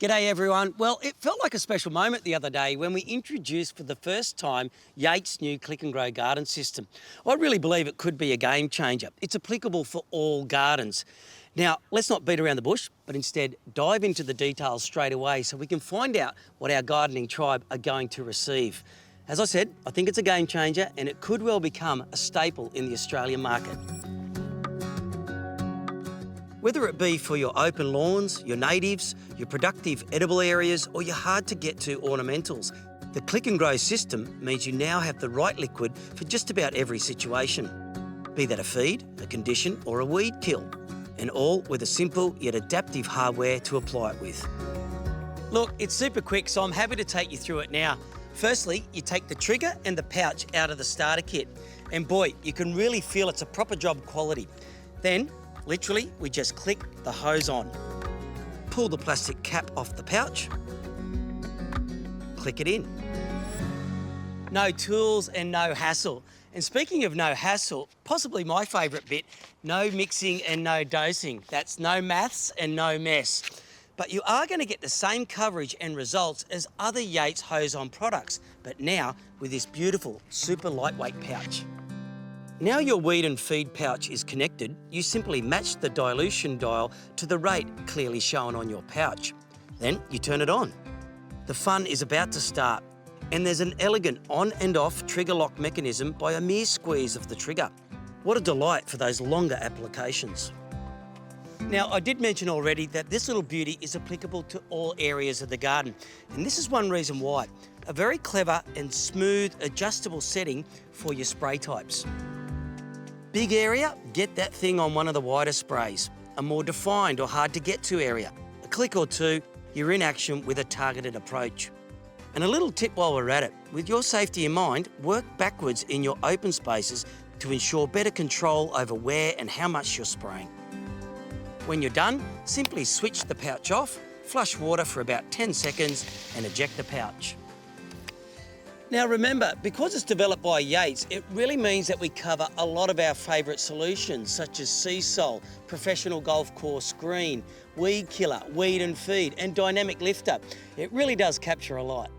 G'day everyone. Well, it felt like a special moment the other day when we introduced for the first time Yates' new Click and Grow garden system. I really believe it could be a game changer. It's applicable for all gardens. Now, let's not beat around the bush, but instead dive into the details straight away so we can find out what our gardening tribe are going to receive. As I said, I think it's a game changer and it could well become a staple in the Australian market. Whether it be for your open lawns, your natives, your productive edible areas, or your hard-to-get-to ornamentals, the Click and Grow system means you now have the right liquid for just about every situation. Be that a feed, a condition, or a weed kill, and all with a simple yet adaptive hardware to apply it with. Look, it's super quick, so I'm happy to take you through it now. Firstly, you take the trigger and the pouch out of the starter kit, and boy, you can really feel it's a proper job quality. Then, literally, we just click the hose on. Pull the plastic cap off the pouch. Click it in. No tools and no hassle. And speaking of no hassle, possibly my favourite bit, no mixing and no dosing. That's no maths and no mess. But you are going to get the same coverage and results as other Yates hose-on products, but now with this beautiful, super lightweight pouch. Now your weed and feed pouch is connected, you simply match the dilution dial to the rate clearly shown on your pouch. Then you turn it on. The fun is about to start, and there's an elegant on and off trigger lock mechanism by a mere squeeze of the trigger. What a delight for those longer applications. Now, I did mention already that this little beauty is applicable to all areas of the garden, and this is one reason why. A very clever and smooth adjustable setting for your spray types. Big area, get that thing on one of the wider sprays. A more defined or hard to get to area. A click or two, you're in action with a targeted approach. And a little tip while we're at it, with your safety in mind, work backwards in your open spaces to ensure better control over where and how much you're spraying. When you're done, simply switch the pouch off, flush water for about 10 seconds and eject the pouch. Now remember, because it's developed by Yates, it really means that we cover a lot of our favourite solutions such as Seasol, Professional Golf Course Green, Weed Killer, Weed and Feed and Dynamic Lifter. It really does capture a lot.